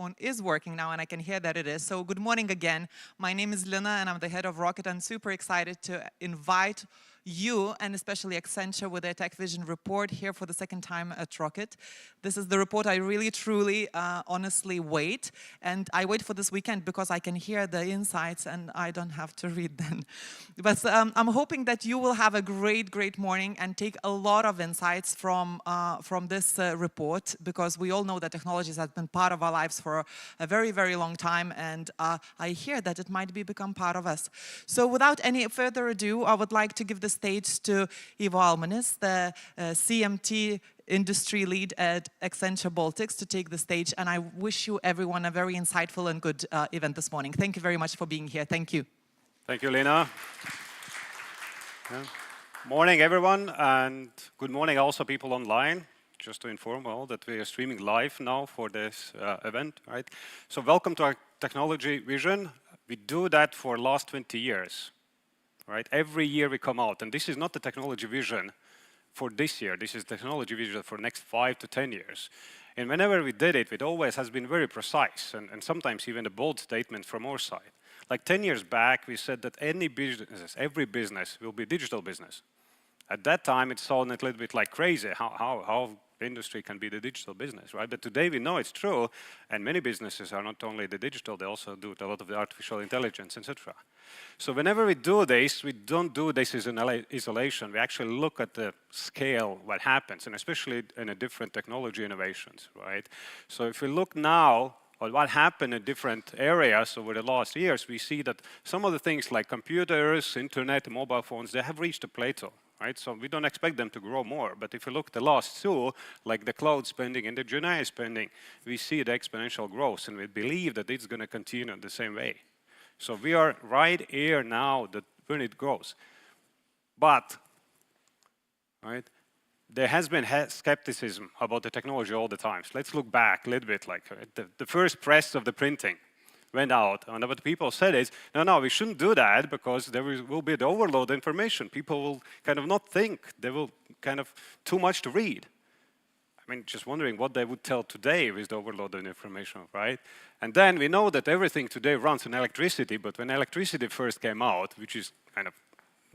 microphone is working now, and I can hear that it is. So good morning again. My name is Lina, and I'm the head of Rocket. I'm super excited to invite you, and especially Accenture with their Tech Vision report here for the second time at Rocket. This is the report I really, truly, honestly wait. And I wait for this weekend because I can hear the insights and I don't have to read them. But I'm hoping that you will have a great, great morning and take a lot of insights from this report, because we all know that technologies have been part of our lives for a very, very long time. And I hear that it might become part of us. So without any further ado, I would like to give the stage to Ivo Almanis, the CMT industry lead at Accenture Baltics, to take the stage. And I wish you everyone a very insightful and good event this morning. Thank you very much for being here. Thank you. Thank you, Lena. Yeah. Morning, everyone, and good morning also people online. Just to inform all that we are streaming live now for this event, right? So welcome to our Technology Vision. We do that for the last 20 years. Right? Every year we come out, and this is not the technology vision for this year. This is technology vision for the next 5 to 10 years. And whenever we did it, it always has been very precise, and sometimes even a bold statement from our side. Like 10 years back, we said that every business will be a digital business. At that time, it sounded a little bit like crazy, how the industry can be the digital business, right? But today we know it's true, and many businesses are not only the digital, they also do a lot of the artificial intelligence, etc. So whenever we do this, we don't do this as an isolation. We actually look at the scale, what happens, and especially in the different technology innovations, right? So if we look now at what happened in different areas over the last years, we see that some of the things like computers, internet, mobile phones, they have reached a plateau. Right? So we don't expect them to grow more, but if you look at the last two, like the cloud spending and the GenAI spending, we see the exponential growth, and we believe that it's going to continue the same way. So we are right here now when it grows. But, right, there has been skepticism about the technology all the time. So let's look back a little bit, like the first press of the printing went out, and what people said is, no, we shouldn't do that because there will be the overload information. People will kind of not think. They will kind of too much to read. I mean, just wondering what they would tell today with the overload of information, right? And then we know that everything today runs on electricity, but when electricity first came out, which is kind of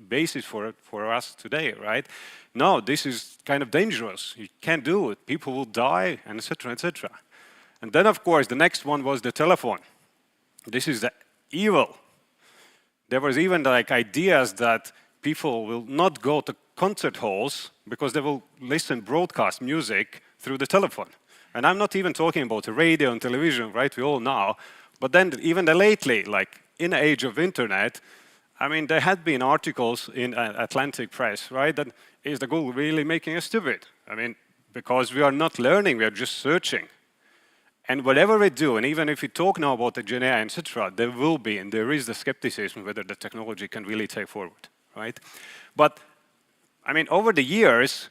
basis for us today, right? No, this is kind of dangerous. You can't do it. People will die, and etc., etc. And then, of course, the next one was the telephone. This is the evil. There was even like ideas that people will not go to concert halls because they will listen broadcast music through the telephone. And I'm not even talking about the radio and television, right? We all know. But then even lately, like in the age of internet, I mean, there had been articles in Atlantic press, right? That is the Google really making us stupid? I mean, because we are not learning, we are just searching. And whatever we do, and even if we talk now about the GenAI, etc., there will be, and there is the skepticism whether the technology can really take forward, right? But, I mean, over the years,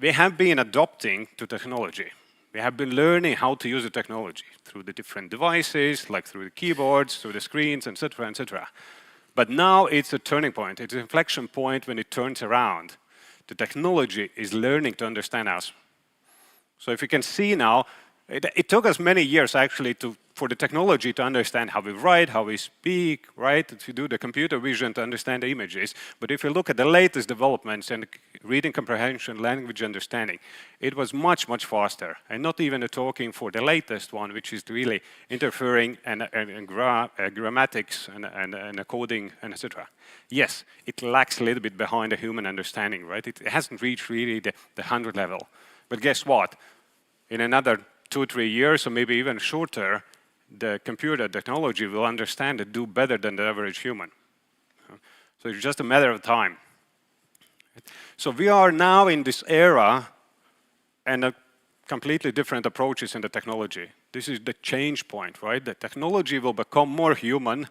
we have been adopting to technology. We have been learning how to use the technology through the different devices, like through the keyboards, through the screens, etc., etc. But now it's a turning point. It's an inflection point when it turns around. The technology is learning to understand us. So if you can see now, it took us many years actually for the technology to understand how we write, how we speak, right? To do the computer vision to understand the images. But if you look at the latest developments in reading comprehension, language understanding, it was much, much faster. And not even talking for the latest one, which is really interfering and grammatics and coding and etc. Yes, it lacks a little bit behind the human understanding, right? It hasn't reached really the 100 level. But guess what? In another 2 or 3 years, or maybe even shorter, the computer technology will understand and do better than the average human. So it's just a matter of time. So we are now in this era and a completely different approaches in the technology. This is the change point, right? The technology will become more human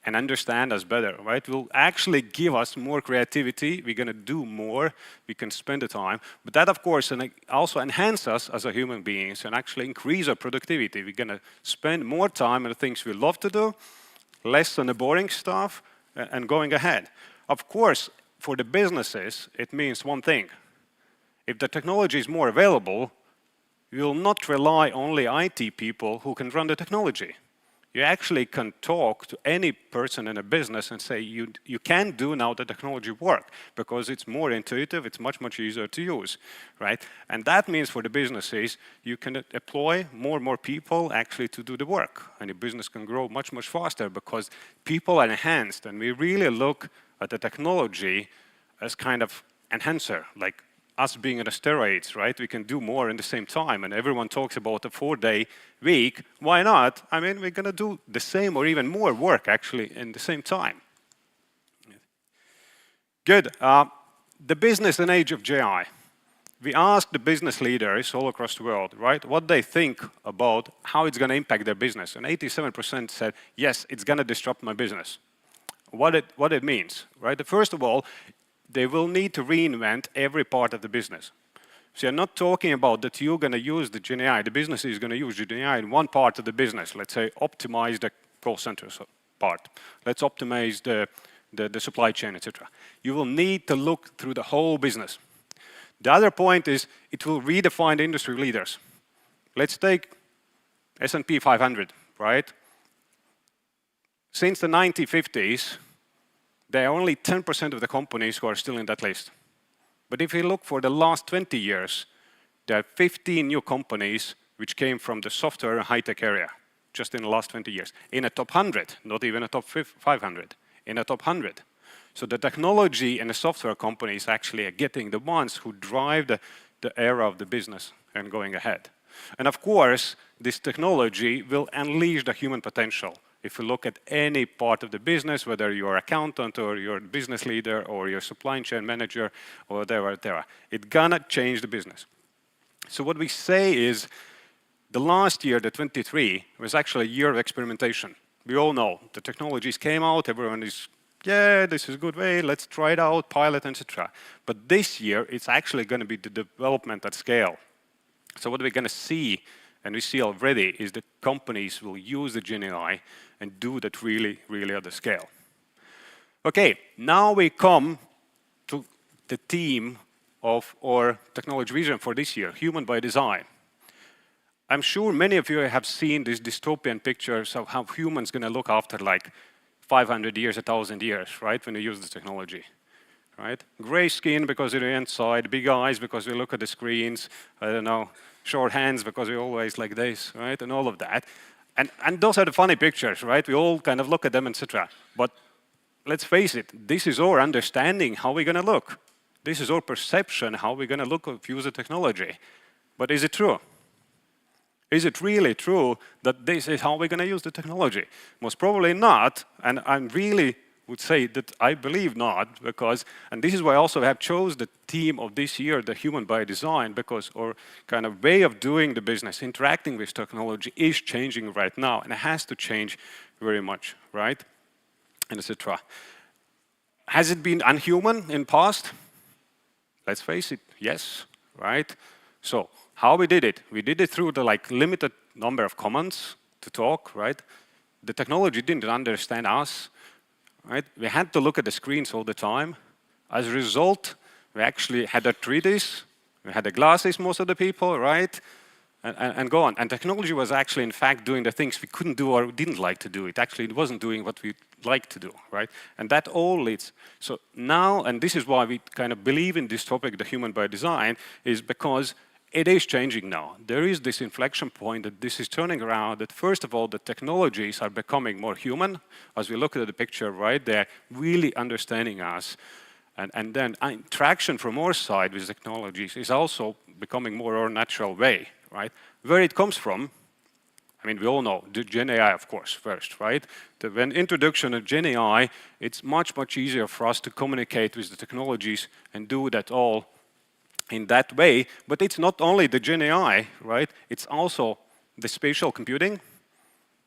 and understand us better, right? Will actually give us more creativity. We're going to do more. We can spend the time. But that, of course, also enhance us as a human beings and actually increase our productivity. We're going to spend more time on the things we love to do, less on the boring stuff, and going ahead. Of course, for the businesses, it means one thing. If the technology is more available, you will not rely only IT people who can run the technology. You actually can talk to any person in a business and say, you can do now the technology work because it's more intuitive, it's much, much easier to use, right? And that means for the businesses, you can deploy more and more people actually to do the work. And your business can grow much, much faster because people are enhanced. And we really look at the technology as kind of enhancer, like us being on the steroids, right? We can do more in the same time, and everyone talks about a 4-day week. Why not? I mean, we're going to do the same or even more work, actually, in the same time. Good. The business and age of GI. We asked the business leaders all across the world, right, what they think about how it's going to impact their business. And 87% said, yes, it's going to disrupt my business. What it means, right? First of all, they will need to reinvent every part of the business. So you're not talking about that you're going to use the GenAI, the business is going to use GenAI in one part of the business. Let's say optimize the call center part. Let's optimize the supply chain, etc. You will need to look through the whole business. The other point is it will redefine the industry leaders. Let's take S&P 500, right? Since the 1950s, there are only 10% of the companies who are still in that list. But if you look for the last 20 years, there are 15 new companies which came from the software and high-tech area, just in the last 20 years. In a top 100, not even a top 500, in a top 100. So the technology and the software companies actually are getting the ones who drive the era of the business and going ahead. And of course, this technology will unleash the human potential. If you look at any part of the business, whether you're an accountant or you're a business leader or you're a supply chain manager or whatever, it's gonna change the business. So what we say is the last year, the 23, was actually a year of experimentation. We all know the technologies came out, everyone is, yeah, this is a good way, let's try it out, pilot, etc. But this year, it's actually gonna be the development at scale. So what we're gonna see, and we see already, is that companies will use the GenAI and do that really, really at the scale. Okay, now we come to the theme of our technology vision for this year, human by design. I'm sure many of you have seen these dystopian pictures of how humans going to look after like 500 years, 1,000 years, right, when you use this technology. Right? Gray skin because you're inside, big eyes because we look at the screens, I don't know, short hands because we're always like this, right, and all of that. And those are the funny pictures, right? We all kind of look at them, etc. But let's face it, this is our understanding how we're going to look. This is our perception how we're going to look if use the technology. But is it true? Is it really true that this is how we're going to use the technology? Most probably not, and I really would say that I believe not, because, and this is why I also have chose the theme of this year, the human by design, because our kind of way of doing the business, interacting with technology is changing right now, and it has to change very much, right? And etc. Has it been unhuman in past? Let's face it, yes, right? So, how we did it? We did it through the limited number of commands to talk, right? The technology didn't understand us, right? We had to look at the screens all the time. As a result, we actually had to treat this. We had the glasses, most of the people, right? And go on. And technology was actually, in fact, doing the things we couldn't do or didn't like to do. It wasn't doing what we like to do, right? And that all leads. So now, and this is why we kind of believe in this topic, the human by design, is because it is changing now. There is this inflection point that this is turning around, that first of all, the technologies are becoming more human. As we look at the picture, right, they're really understanding us. And then interaction from our side with technologies is also becoming more our natural way, right? Where it comes from, I mean, we all know, the GenAI, of course, first, right? When introduction of GenAI, it's much, much easier for us to communicate with the technologies and do that all in that way. But it's not only the GenAI, right? It's also the spatial computing.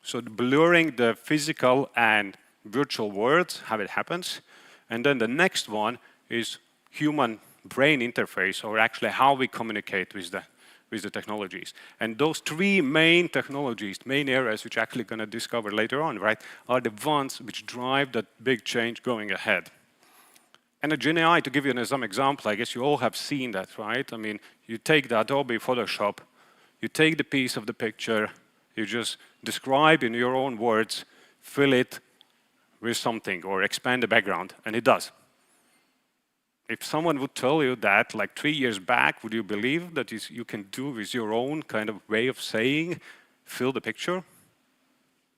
So blurring the physical and virtual worlds, how it happens. And then the next one is human brain interface, or actually how we communicate with the technologies. And those three main technologies, main areas which actually going to discover later on, right, are the ones which drive that big change going ahead. And the GenAI, to give you some example, I guess you all have seen that, right? I mean, you take the Adobe Photoshop, You take the piece of the picture, you just describe in your own words, fill it with something or expand the background, and it does. If someone would tell you that like 3 years back, would you believe that you can do with your own kind of way of saying, fill the picture?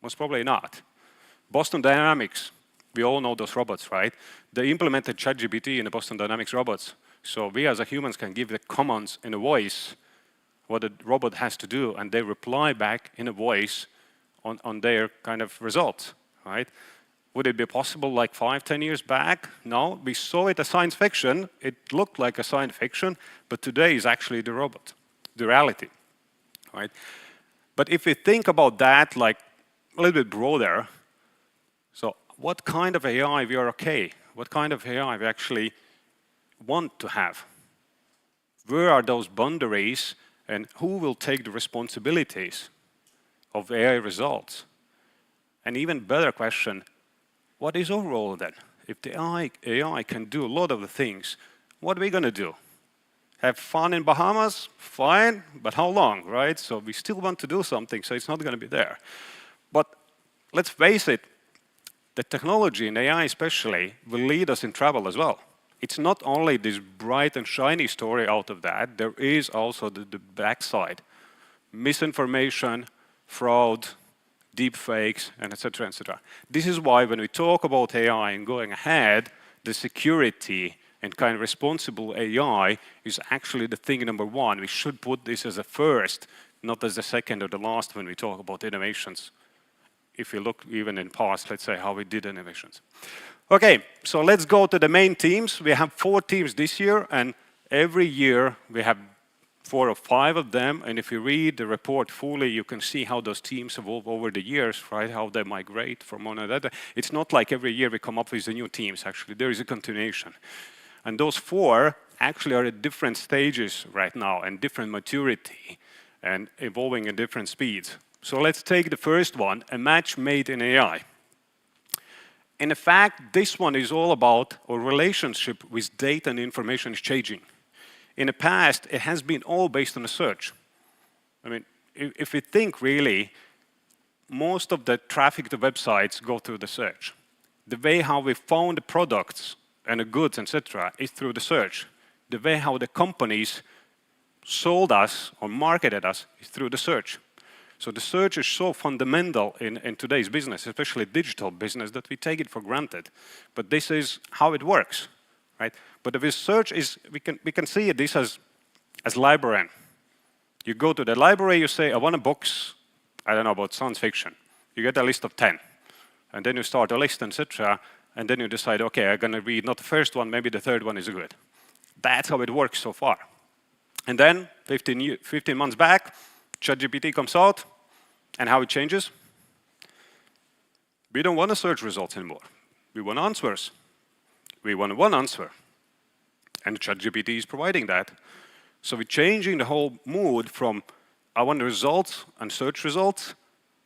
Most probably not. Boston Dynamics, we all know those robots, right? They implemented ChatGPT in the Boston Dynamics robots. So we as humans can give the commands in a voice what the robot has to do, and they reply back in a voice on their kind of results, right? Would it be possible like 5, 10 years back? No, we saw it as science fiction. It looked like a science fiction, but today is actually the robot, the reality, right? But if we think about that like a little bit broader, so what kind of AI we are okay? What kind of AI we actually want to have? Where are those boundaries, and who will take the responsibilities of AI results? And even better question, what is our role then? If the AI can do a lot of the things, what are we going to do? Have fun in Bahamas? Fine, but how long, right? So we still want to do something, so it's not going to be there. But let's face it, the technology and AI especially will lead us in travel as well. It's not only this bright and shiny story out of that, there is also the backside. Misinformation, fraud, deep fakes, and etc., etc. This is why when we talk about AI and going ahead, the security and kind of responsible AI is actually the thing number one. We should put this as a first, not as the second or the last when we talk about innovations. If you look even in past, let's say how we did innovations. Okay, so let's go to the main teams. We have 4 teams this year, and every year we have 4 or 5 of them, and if you read the report fully, you can see how those teams evolve over the years, right? How they migrate from one another. It's not like every year we come up with the new teams, actually. There is a continuation. And those 4 actually are at different stages right now, and different maturity, and evolving at different speeds. So let's take the first one, a match made in AI. In fact, this one is all about our relationship with data and information is changing. In the past, it has been all based on a search. I mean, if we think really, most of the traffic to websites go through the search. The way how we found the products and the goods, etc., is through the search. The way how the companies sold us or marketed us is through the search. So the search is so fundamental in today's business, especially digital business, that we take it for granted. But this is how it works, right? But the research is, we can see this as librarian. You go to the library, you say, I want a box, I don't know, about science fiction. You get a list of 10. And then you start a list, etc. And then you decide, okay, I'm going to read not the first one, maybe the third one is good. That's how it works so far. And then 15 months back, ChatGPT comes out, and how it changes? We don't want to search results anymore. We want answers. We want one answer. And ChatGPT is providing that. So we're changing the whole mood from I want the results and search results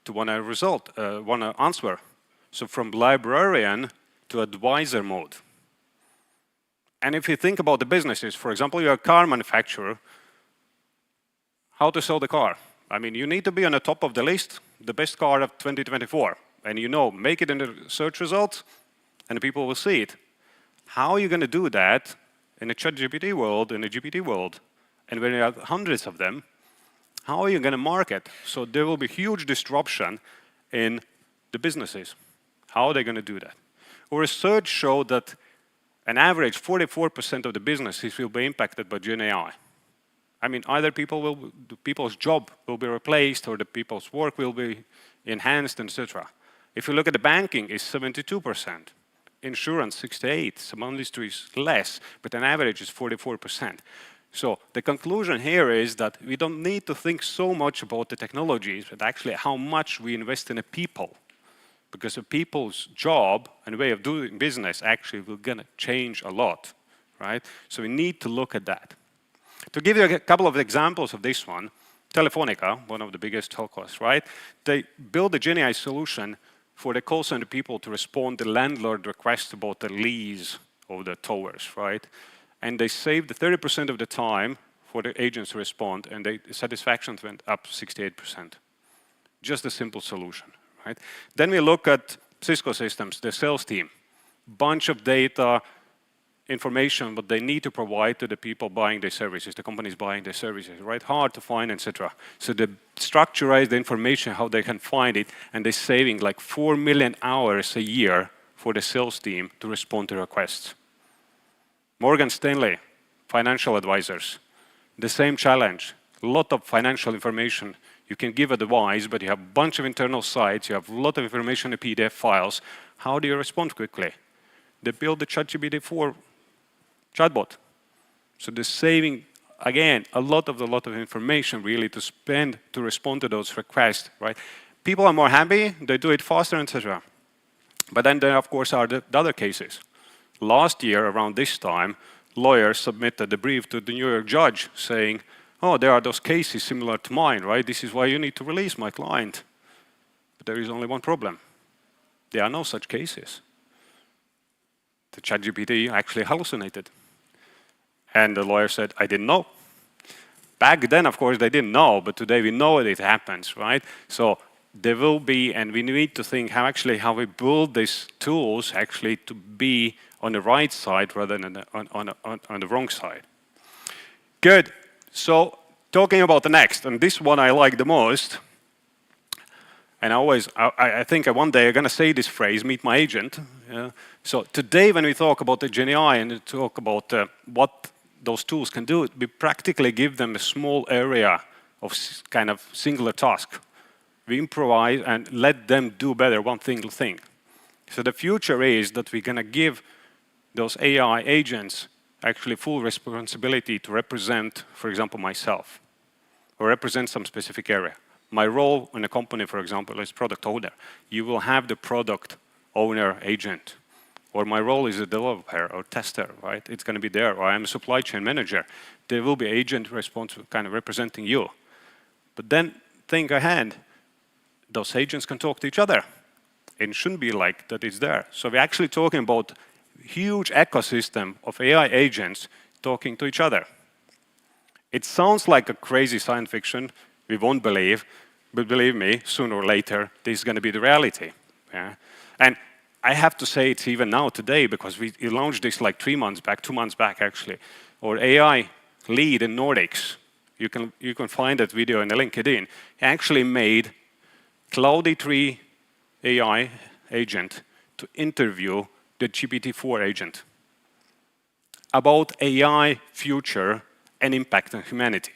to want an answer. So from librarian to advisor mode. And if you think about the businesses, for example, you're a car manufacturer, how to sell the car? I mean, you need to be on the top of the list, the best car of 2024. And you know, make it in the search results, and the people will see it. How are you going to do that in a ChatGPT world, in a GPT world? And when you have hundreds of them, how are you going to market? So there will be huge disruption in the businesses. How are they going to do that? Our research showed that an average 44% of the businesses will be impacted by Gen AI. I mean, either people's job will be replaced or the people's work will be enhanced, etc. If you look at the banking, it's 72%. Insurance, 68%. Some industries less, but an average is 44%. So the conclusion here is that we don't need to think so much about the technologies, but actually how much we invest in the people. Because the people's job and way of doing business actually will gonna change a lot, right? So we need to look at that. To give you a couple of examples of this one, Telefonica, one of the biggest telcos, right? They built a Gen AI solution for the call center people to respond to landlord requests about the lease of the towers, right? And they saved 30% of the time for the agents to respond, and the satisfaction went up 68%. Just a simple solution, right? Then we look at Cisco systems, the sales team. Bunch of data, information, what they need to provide to the people buying their services, the companies buying their services, right? Hard to find, etc. So they structurize the information, how they can find it, and they're saving like 4 million hours a year for the sales team to respond to requests. Morgan Stanley, financial advisors, the same challenge. A lot of financial information. You can give advice, but you have a bunch of internal sites, you have a lot of information in PDF files. How do you respond quickly? They build the ChatGPT-4 chatbot. So they're saving, again, a lot of information really to spend to respond to those requests, right? People are more happy, they do it faster, etc. But then there, of course, are the other cases. Last year, around this time, lawyers submitted a brief to the New York judge saying, oh, there are those cases similar to mine, right? This is why you need to release my client. But there is only one problem. There are no such cases. The ChatGPT actually hallucinated. And the lawyer said, I didn't know. Back then, of course, they didn't know, but today we know that it happens, right? So there will be, and we need to think how we build these tools actually to be on the right side rather than on the wrong side. Good. So talking about the next, and this one I like the most, and I think one day I'm going to say this phrase, meet my agent. So today when we talk about the Gen AI and talk about what those tools can do, we practically give them a small area of kind of singular task. We improvise and let them do better one single thing. So the future is that we're going to give those AI agents actually full responsibility to represent, for example, myself, or represent some specific area. My role in a company, for example, is product owner. You will have the product owner agent. Or my role is a developer or tester, right? It's going to be there. Or I'm a supply chain manager. There will be agent responsible, kind of representing you. But then think ahead. Those agents can talk to each other. It shouldn't be like that it's there. So we're actually talking about huge ecosystem of AI agents talking to each other. It sounds like a crazy science fiction we won't believe, but believe me, sooner or later, this is going to be the reality. Yeah? And I have to say it's even now today, because we launched this like 2 months back actually. Our AI lead in Nordics, you can find that video in the LinkedIn, he actually made Cloudy 3 AI agent to interview the GPT-4 agent about AI future and impact on humanity.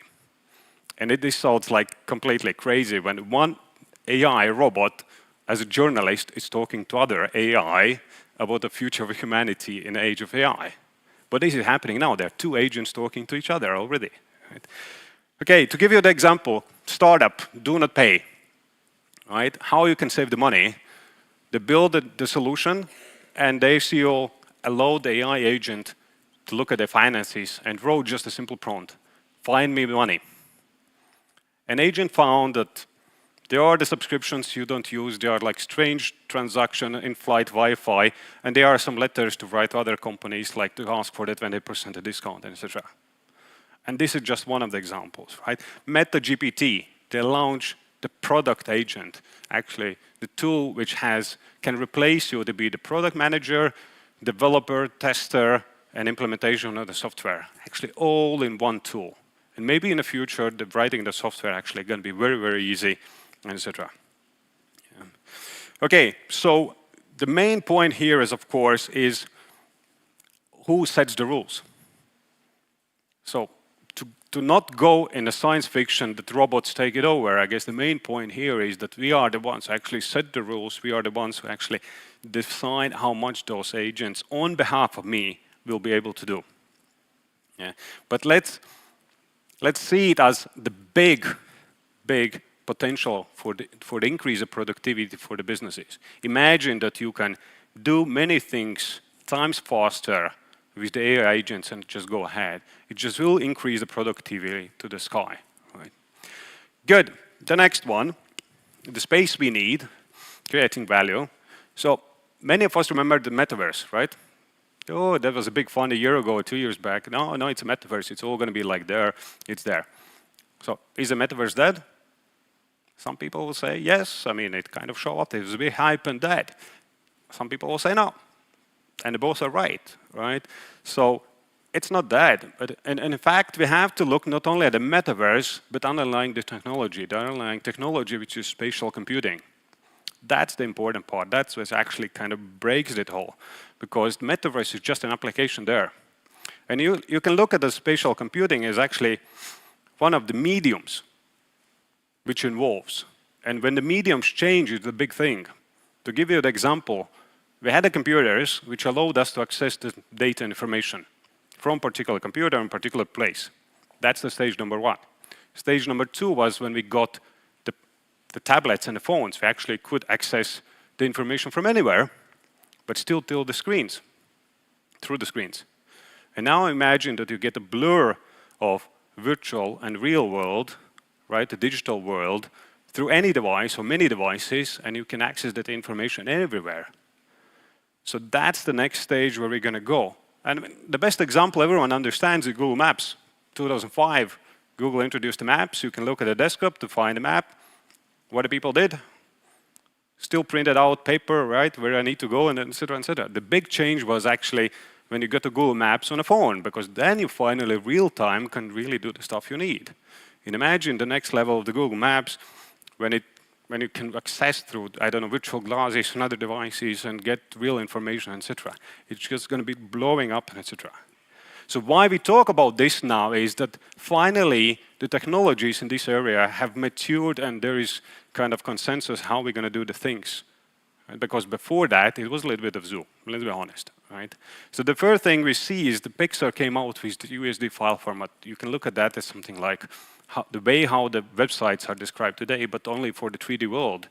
And this sounds like completely crazy when one AI robot, as a journalist, is talking to other AI about the future of humanity in the age of AI. But this is happening now. There are 2 agents talking to each other already. Right? Okay, to give you the example, startup, do not pay. Right? How you can save the money. They build the solution, and they allow the AI agent to look at their finances and wrote just a simple prompt. Find me money. An agent found that there are the subscriptions you don't use. There are like strange transaction in-flight Wi-Fi, and there are some letters to write to other companies, like to ask for that 20% discount, etc. And this is just one of the examples, right? Meta GPT, they launched the product agent, actually the tool which can replace you to be the product manager, developer, tester, and implementation of the software. Actually all in one tool. And maybe in the future, the writing the software actually going to be very, very easy, etc. Yeah. Okay, so the main point here is, of course, is who sets the rules? So to not go in a science fiction that robots take it over, I guess the main point here is that we are the ones who actually set the rules. We are the ones who actually decide how much those agents, on behalf of me, will be able to do. Yeah. But let's see it as the big potential for the increase of productivity for the businesses. Imagine that you can do many things times faster with the AI agents and just go ahead. It just will increase the productivity to the sky. Right? Good. The next one, the space we need, creating value. So many of us remember the metaverse, right? Oh, that was a big fun a year ago or 2 years back. No, no, it's a metaverse. It's all going to be like there. It's there. So is the metaverse dead? Some people will say yes. I mean, it kind of showed up. It was a big hype and dead. Some people will say no. And they both are right, right? So it's not dead. And in fact, we have to look not only at the metaverse, but underlying the underlying technology, which is spatial computing. That's the important part. That's what actually kind of breaks it all. Because the metaverse is just an application there. And you can look at the spatial computing as actually one of the mediums which involves. And when the mediums change, it's a big thing. To give you an example, we had the computers which allowed us to access the data and information from a particular computer in a particular place. That's the stage number one. Stage number two was when we got the tablets and the phones. We actually could access the information from anywhere, but still through the screens. And now imagine that you get a blur of virtual and real world, right, the digital world, through any device or many devices, and you can access that information everywhere. So that's the next stage where we're going to go. And the best example everyone understands is Google Maps. 2005, Google introduced the maps. You can look at the desktop to find a map. What the people did? Still printed out paper, right, where I need to go, and et cetera, et cetera. The big change was actually when you get to Google Maps on a phone, because then you finally, real time, can really do the stuff you need. And imagine the next level of the Google Maps when you can access through, I don't know, virtual glasses and other devices and get real information, et cetera. It's just going to be blowing up, et cetera. So why we talk about this now is that finally the technologies in this area have matured and there is kind of consensus how we're going to do the things. Right? Because before that, it was a little bit of zoo, let's be honest. Right? So the first thing we see is the Pixar came out with the USD file format. You can look at that as something like the way how the websites are described today, but only for the 3D world.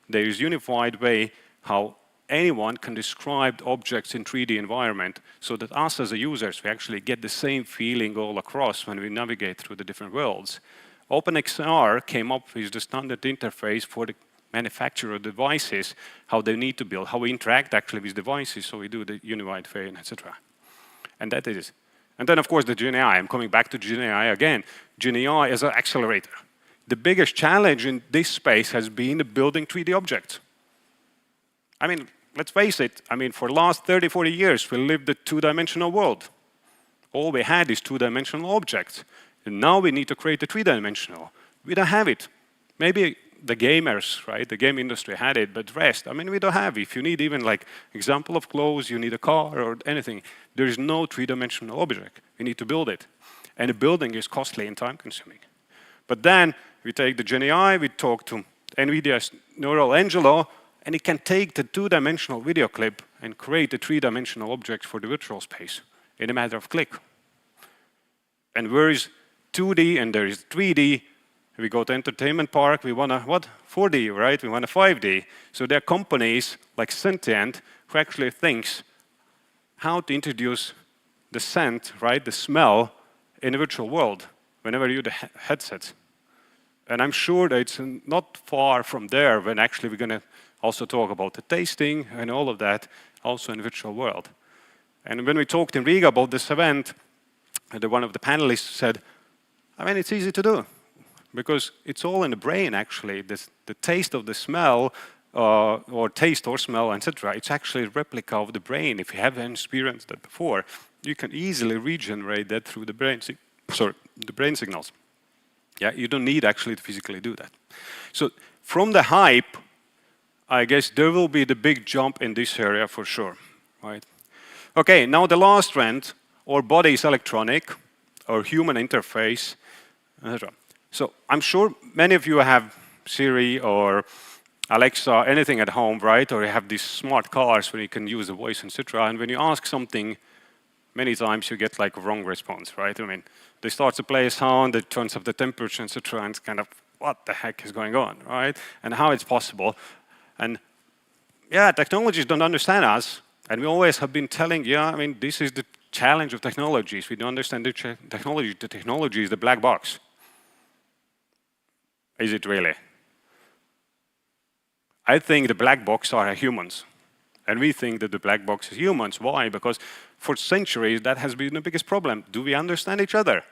There is a unified way how anyone can describe objects in 3D environment so that us as users, we actually get the same feeling all across when we navigate through the different worlds. OpenXR came up with the standard interface for the manufacturer of devices, how they need to build, how we interact actually with devices, so we do the unified way, etc. And that is. And then, of course, the GenAI. I'm coming back to GenAI again. GenAI is an accelerator. The biggest challenge in this space has been building 3D objects. I mean, let's face it, I mean, for the last 30, 40 years, we lived a two-dimensional world. All we had is two-dimensional objects. And now we need to create a three-dimensional. We don't have it. Maybe the gamers, right, the game industry had it, but the rest, I mean, we don't have it. If you need even like example of clothes, you need a car or anything, there is no three-dimensional object. We need to build it. And the building is costly and time-consuming. But then we take the GenAI, we talk to NVIDIA's Neural Angelo, and it can take the two-dimensional video clip and create a three-dimensional object for the virtual space in a matter of click. And where is 2D and there is 3D? We go to entertainment park, we want a, what? 4D, right? We want a 5D. So there are companies like Sentient who actually thinks how to introduce the scent, right, the smell in a virtual world whenever you use the headsets. And I'm sure that it's not far from there when actually we're going to also talk about the tasting and all of that also in the virtual world. And when we talked in Riga about this event, one of the panelists said, I mean, it's easy to do because it's all in the brain, actually. The taste of the smell or taste or smell, etc. It's actually a replica of the brain. If you haven't experienced that before, you can easily regenerate that through the brain, the brain signals. Yeah, you don't need actually to physically do that. So from the hype, I guess there will be the big jump in this area for sure, right? Okay, now the last trend, our body is electronic, or human interface, etc. So I'm sure many of you have Siri or Alexa, anything at home, right? Or you have these smart cars where you can use the voice, etc. And when you ask something, many times you get like a wrong response, right? I mean, they start to play a sound, it turns up the temperature, etc. And it's kind of, what the heck is going on, right? And how it's possible. And yeah, technologies don't understand us. And we always have been telling, yeah, I mean, this is the challenge of technologies. We don't understand the technology. The technology is the black box. Is it really? I think the black box are humans. And we think that the black box is humans. Why? Because for centuries, that has been the biggest problem. Do we understand each other?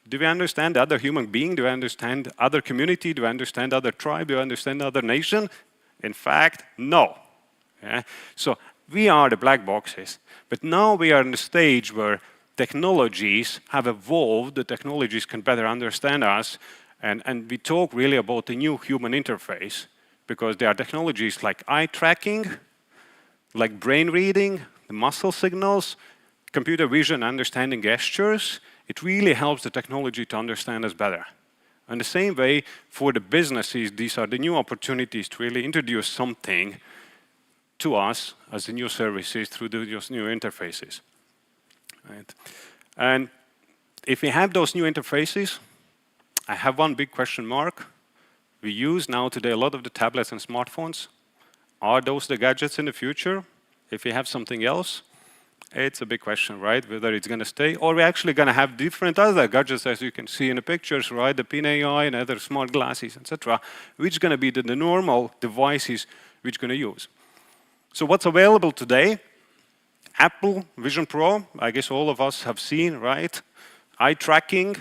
Do we understand other human being? Do we understand other community? Do we understand other tribe? Do we understand other nation? In fact, no. Yeah? So we are the black boxes. But now we are in the stage where technologies have evolved, the technologies can better understand us, and we talk really about the new human interface, because there are technologies like eye tracking, like brain reading, the muscle signals, computer vision, understanding gestures. It really helps the technology to understand us better. And the same way for the businesses, these are the new opportunities to really introduce something to us as the new services through those new interfaces. Right? And if we have those new interfaces, I have one big question mark. We use now today a lot of the tablets and smartphones. Are those the gadgets in the future? If we have something else, it's a big question, right? Whether it's going to stay, or we're actually going to have different other gadgets, as you can see in the pictures, right? The pin AI and other smart glasses, etc., which is going to be the normal devices which are going to use. So what's available today? Apple Vision Pro, I guess all of us have seen, right? Eye tracking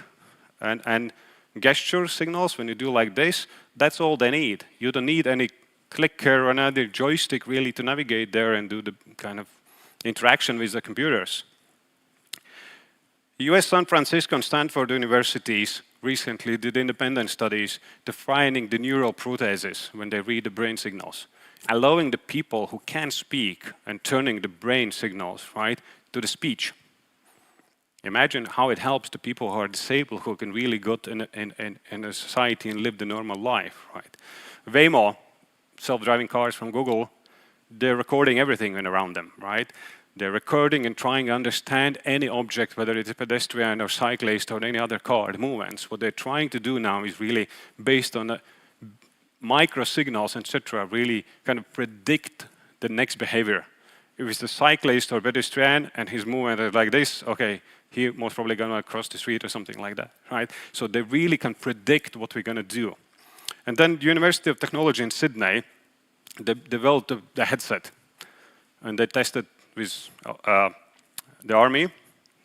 and gesture signals when you do like this, that's all they need. You don't need any clicker or another joystick really to navigate there and do the kind of interaction with the computers. US San Francisco and Stanford universities recently did independent studies defining the neural prostheses when they read the brain signals, allowing the people who can speak and turning the brain signals, right, to the speech. Imagine how it helps the people who are disabled, who can really go in a society and live the normal life, right? Waymo, self-driving cars from Google, they're recording everything around them, right? They're recording and trying to understand any object, whether it's a pedestrian or cyclist or any other car, the movements. What they're trying to do now is really based on micro signals, etc., really kind of predict the next behavior. If it's a cyclist or pedestrian and his movement is like this, okay, he most probably gonna cross the street or something like that, right? So they really can predict what we're gonna do. And then the University of Technology in Sydney, they developed the headset, and they tested with the army,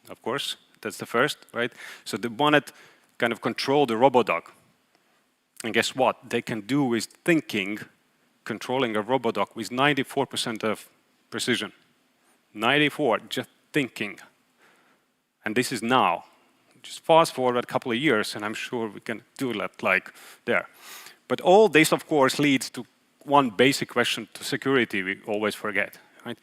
of course, that's the first, right? So they wanted to kind of control the robodog. And guess what? They can do with thinking, controlling a robodog with 94% of precision. 94, just thinking. And this is now. Just fast forward a couple of years, and I'm sure we can do that like there. But all this, of course, leads to one basic question to security we always forget, right?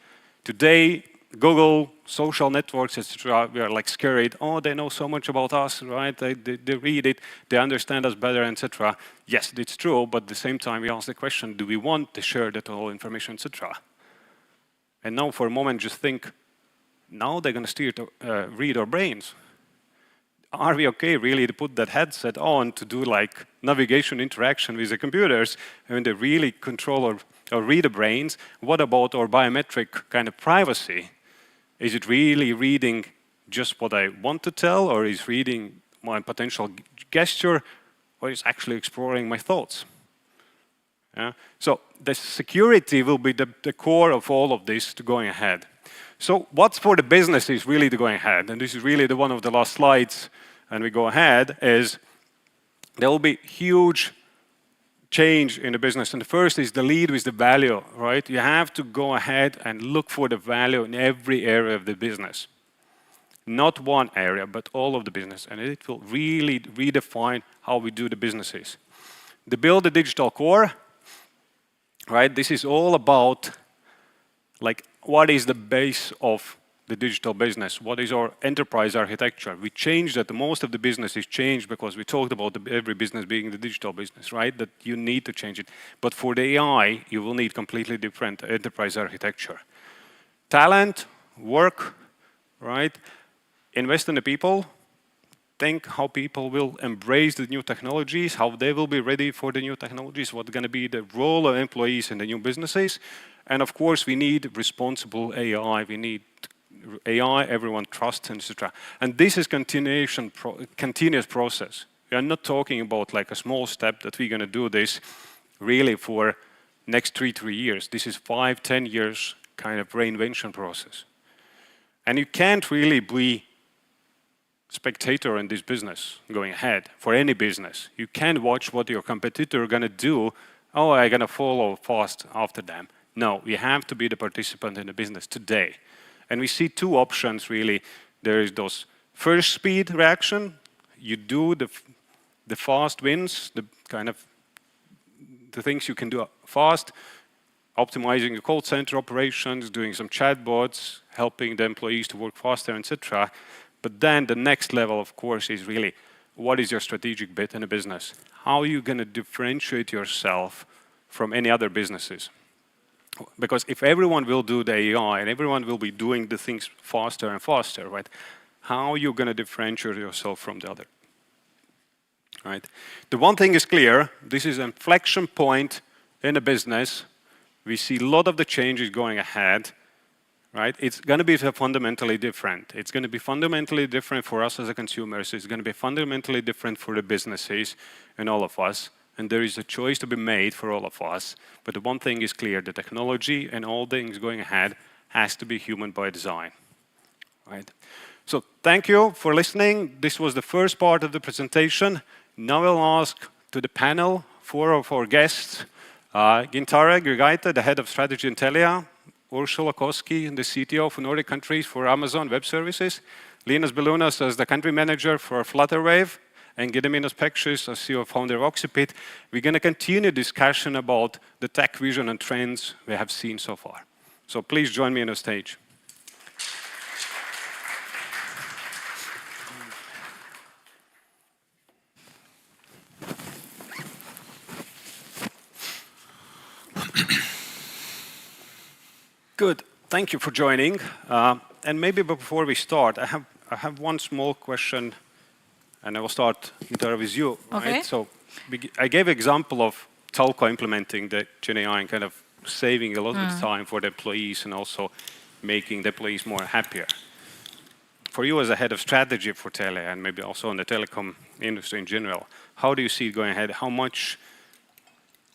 Today, Google, social networks, etc., we are like scared. Oh, they know so much about us, right? They read it, they understand us better, etc. Yes, it's true, but at the same time, we ask the question, do we want to share that whole information, etc.? And now, for a moment, just think, now they're going to read our brains. Are we okay, really, to put that headset on to do like navigation interaction with the computers and they really control or read the brains? What about our biometric kind of privacy? Is it really reading just what I want to tell, or is reading my potential gesture, or is actually exploring my thoughts? Yeah? So the security will be the core of all of this to going ahead. So what's for the businesses really to going ahead? And this is really one of the last slides, and we go ahead, is there will be huge change in the business. And the first is the lead with the value, right? You have to go ahead and look for the value in every area of the business. Not one area, but all of the business. And it will really redefine how we do the businesses. To build the digital core, right? This is all about like what is the base of the digital business? What is our enterprise architecture? We changed that. Most of the business is changed because we talked about every business being the digital business, right? That you need to change it. But for the AI, you will need completely different enterprise architecture. Talent, work, right? Invest in the people. Think how people will embrace the new technologies, how they will be ready for the new technologies, what's going to be the role of employees in the new businesses. And of course, we need responsible AI. We need AI everyone trusts, etc. And this is continuous process. We are not talking about like a small step that we're going to do this really for next 3 years. This is 5, 10 years kind of reinvention process. And you can't really be spectator in this business going ahead for any business. You can't watch what your competitor are going to do. Oh, I'm going to follow fast after them. No, you have to be the participant in the business today. And we see two options really. There is those first speed reaction. You do the fast wins, the things you can do fast, optimizing your call center operations, doing some chatbots, helping the employees to work faster, etc. But then the next level, of course, is really what is your strategic bet in a business? How are you going to differentiate yourself from any other businesses? Because if everyone will do the AI and everyone will be doing the things faster and faster, right? How are you going to differentiate yourself from the other? Right? The one thing is clear, this is an inflection point in a business. We see a lot of the changes going ahead, right? It's going to be fundamentally different. It's going to be fundamentally different for us as a consumers. It's going to be fundamentally different for the businesses and all of us. And there is a choice to be made for all of us. But the one thing is clear, the technology and all things going ahead has to be human by design, right? So thank you for listening. This was the first part of the presentation. Now I'll ask to the panel, 4 of our guests, Gintare Grigaita, the head of strategy in Telia, Ursula Koski, the CTO for Nordic countries for Amazon Web Services, Linas Belunas as the country manager for Flutterwave, and Gediminas Pekšis as CEO founder of Oxipit. We're going to continue discussion about the tech vision and trends we have seen so far. So please join me on the stage. Good. Thank you for joining. And maybe before we start, I have one small question, and I will start with you. Okay. Right? So I gave an example of telco implementing the Gen AI and kind of saving a lot of time for the employees and also making the employees more happier. For you as a head of strategy for Telia and maybe also in the telecom industry in general, how do you see it going ahead? How much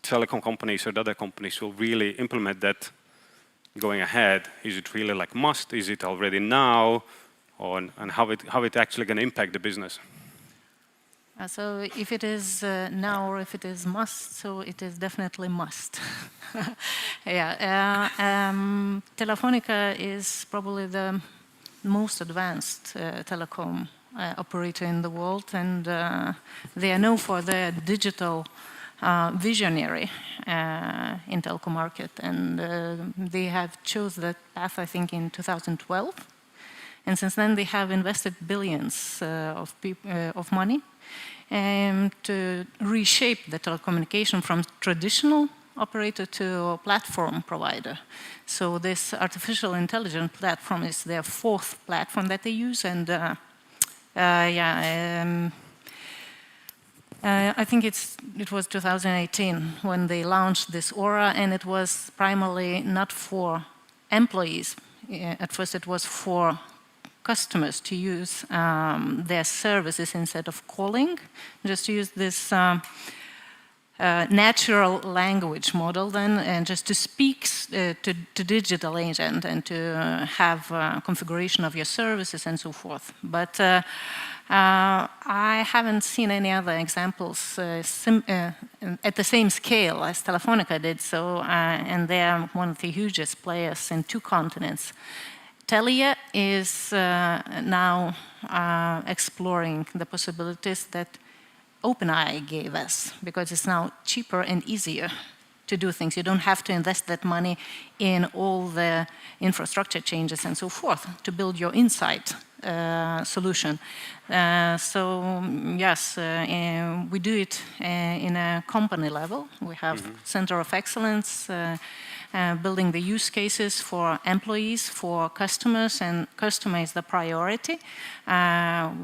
telecom companies or other companies will really implement that going ahead? Is it really like must? Is it already now? And how it actually going to impact the business? So if it is now or if it is must, so it is definitely must. Yeah. Telefonica is probably the most advanced telecom operator in the world, and they are known for their digital visionary in telco market, and they have chose that path, I think, in 2012. And since then, they have invested billions of money to reshape the telecommunication from traditional operator to platform provider. So this artificial intelligence platform is their 4th platform that they use, and I think it was 2018 when they launched this Aura, and it was primarily not for employees. At first, it was for customers to use their services instead of calling, just to use this natural language model then, and just to speak to digital agent and to have configuration of your services and so forth. But I haven't seen any other examples at the same scale as Telefonica did, so, and they are one of the hugest players in 2 continents. Telia is now exploring the possibilities that OpenAI gave us, because it's now cheaper and easier to do things. You don't have to invest that money in all the infrastructure changes and so forth to build your insight solution. So yes, we do it in a company level. We have Center of Excellence, building the use cases for employees, for customers, and customer is the priority.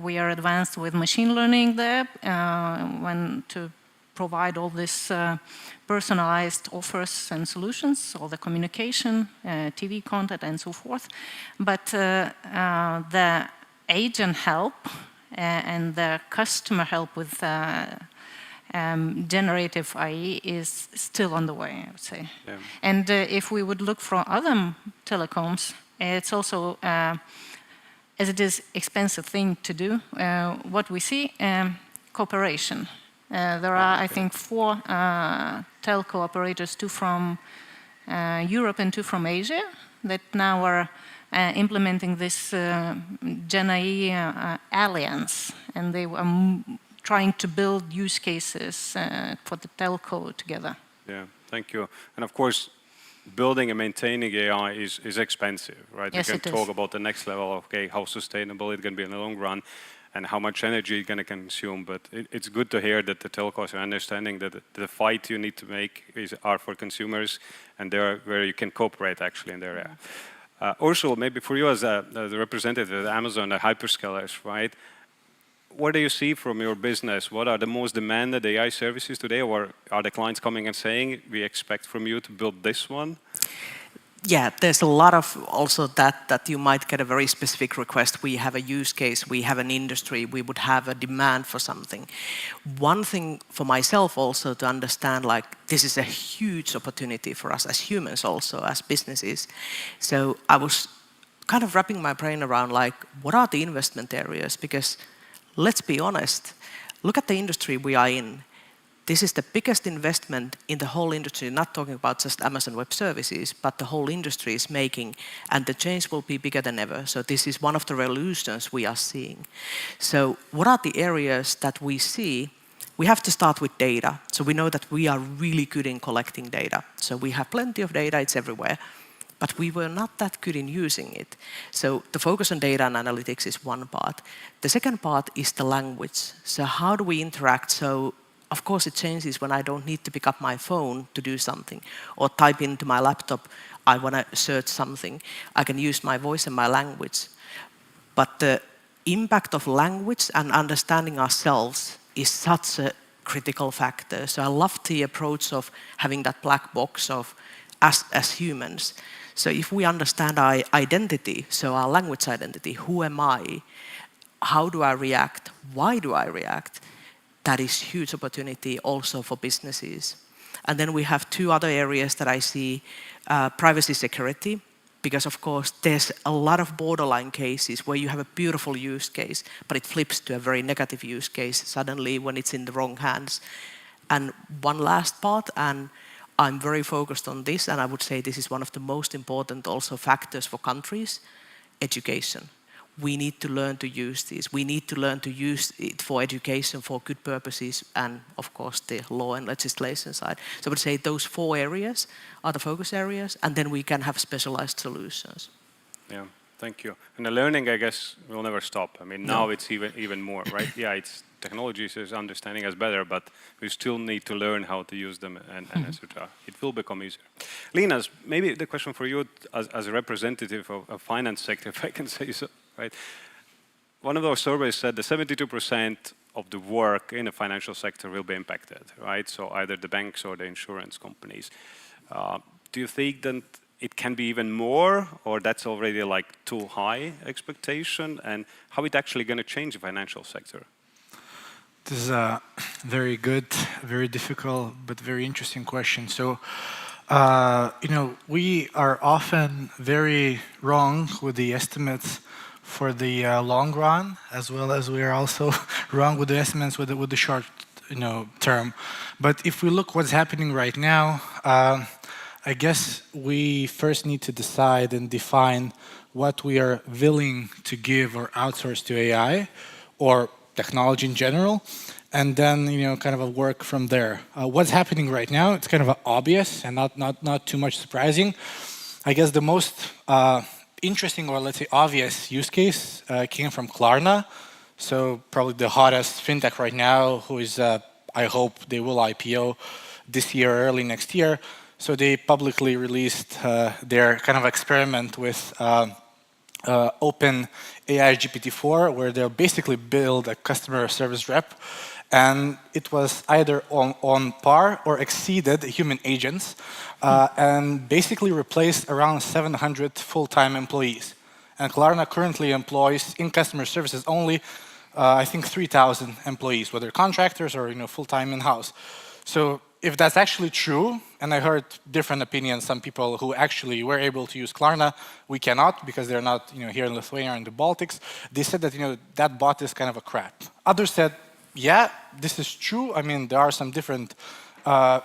We are advanced with machine learning there when to provide all this personalized offers and solutions, all the communication, TV content, and so forth. But the agent help and the customer help with generative AI is still on the way, I would say. Yeah. And if we would look for other telecoms, it's also as it is expensive thing to do, what we see, cooperation. There are, I think, 4 telco operators, 2 from Europe and 2 from Asia, that now are implementing this Gen AI alliance, and they are trying to build use cases for the telco together. Yeah, thank you. And of course, building and maintaining AI is expensive, right? Yes, you can it talk is. about the next level of, okay, how sustainable it's going to be in the long run and how much energy it's going to consume. But it's good to hear that the telcos are understanding that the fight you need to make are for consumers, and there where you can cooperate actually in the area. Also, maybe for you as the representative of Amazon, the hyperscalers, right? What do you see from your business? What are the most demanded AI services today, or are the clients coming and saying, we expect from you to build this one? Yeah, there's a lot of also that you might get a very specific request. We have a use case, we have an industry, we would have a demand for something. One thing for myself also to understand, like, this is a huge opportunity for us as humans also, as businesses. So I was kind of wrapping my brain around, like, what are the investment areas? Because let's be honest, look at the industry we are in. This is the biggest investment in the whole industry, not talking about just Amazon Web Services, but the whole industry is making, and the change will be bigger than ever. So this is one of the revolutions we are seeing. So what are the areas that we see? We have to start with data. So we know that we are really good in collecting data. So we have plenty of data, it's everywhere. But we were not that good in using it. So the focus on data and analytics is one part. The second part is the language. So how do we interact? So of course it changes when I don't need to pick up my phone to do something or type into my laptop, I want to search something. I can use my voice and my language. But the impact of language and understanding ourselves is such a critical factor. So I love the approach of having that black box of as humans. So if we understand our identity, so our language identity, who am I? How do I react? Why do I react? That is huge opportunity also for businesses. And then we have 2 other areas that I see, privacy security, because of course there's a lot of borderline cases where you have a beautiful use case, but it flips to a very negative use case suddenly when it's in the wrong hands. And one last part, and I'm very focused on this, and I would say this is one of the most important also factors for countries, education. We need to learn to use this. We need to learn to use it for education, for good purposes, and of course the law and legislation side. So I would say those 4 areas are the focus areas, and then we can have specialized solutions. Yeah, thank you. And the learning, I guess, will never stop. I mean, now it's even more, right? Yeah, it's technologies is understanding us better, but we still need to learn how to use them, and etc. It will become easier. Linas, maybe the question for you as a representative of finance sector, if I can say so, right? One of those surveys said that 72% of the work in the financial sector will be impacted, right? So either the banks or the insurance companies. Do you think that it can be even more, or that's already like too high expectation? And how it actually going to change the financial sector? This is a very good, very difficult, but very interesting question. So, we are often very wrong with the estimates for the long run, as well as we are also wrong with the estimates with the short, term. But if we look what's happening right now, I guess we first need to decide and define what we are willing to give or outsource to AI, or technology in general, and then kind of a work from there. What's happening right now? It's kind of obvious and not too much surprising. I guess the most interesting, or let's say obvious use case came from Klarna. So probably the hottest fintech right now, who is I hope they will IPO this year, early next year. So they publicly released their kind of experiment with open AI GPT-4, where they'll basically build a customer service rep, and it was either on par or exceeded human agents, and basically replaced around 700 full-time employees. And Klarna currently employs in customer services only, I think, 3,000 employees, whether contractors or full-time in-house. So if that's actually true, and I heard different opinions, some people who actually were able to use Klarna, we cannot because they're not here in Lithuania or in the Baltics. They said that that bot is kind of a crap. Others said, yeah, this is true. I mean, there are some different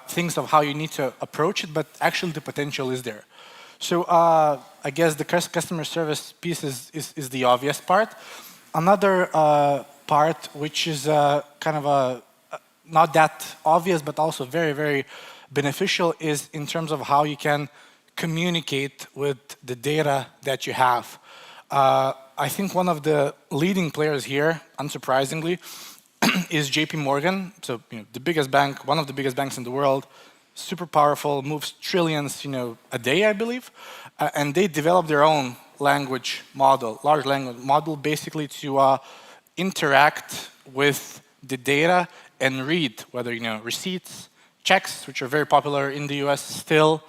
things of how you need to approach it, but actually the potential is there. So I guess the customer service piece is the obvious part. Another part, which is kind of not that obvious, but also very, very beneficial, is in terms of how you can communicate with the data that you have. I think one of the leading players here, unsurprisingly, is JP Morgan. So the biggest bank, one of the biggest banks in the world, super powerful, moves trillions a day, I believe. And they developed their own language model, large language model, basically to interact with the data and read whether, receipts, checks, which are very popular in the US still,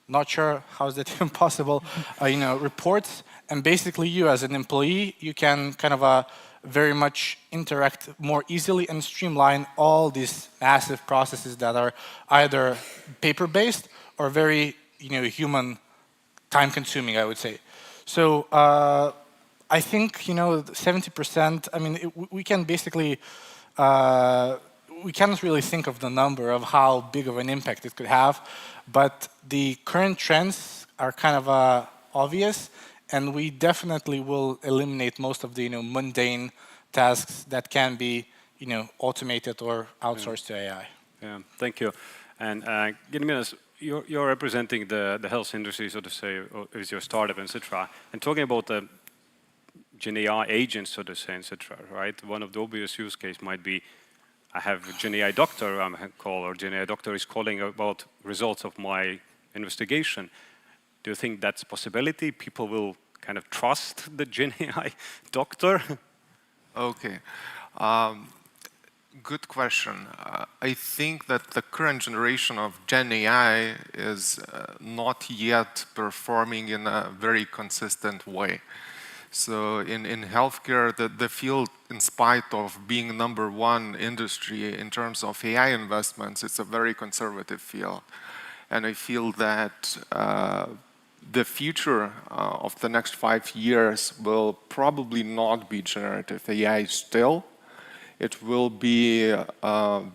not sure how is that even possible, reports, and basically you as an employee, you can kind of very much interact more easily and streamline all these massive processes that are either paper-based or very, human time-consuming, I would say. So I think, 70%, I mean, we can basically, we cannot really think of the number of how big of an impact it could have, but the current trends are kind of obvious, and we definitely will eliminate most of the mundane tasks that can be automated or outsourced to AI. Yeah, thank you. And Gediminas, you're representing the health industry, so to say, with your startup, etc. And talking about the Gen AI agents, so to say, etc. Right? One of the obvious use case might be, I have a Gen AI doctor I'm call, or Gen AI doctor is calling about results of my investigation. Do you think that's a possibility? People will kind of trust the Gen AI doctor? Okay. Good question. I think that the current generation of Gen AI is not yet performing in a very consistent way. So in healthcare, the field, in spite of being #1 industry in terms of AI investments, it's a very conservative field. And I feel that the future of the next 5 years will probably not be generative AI still. It will be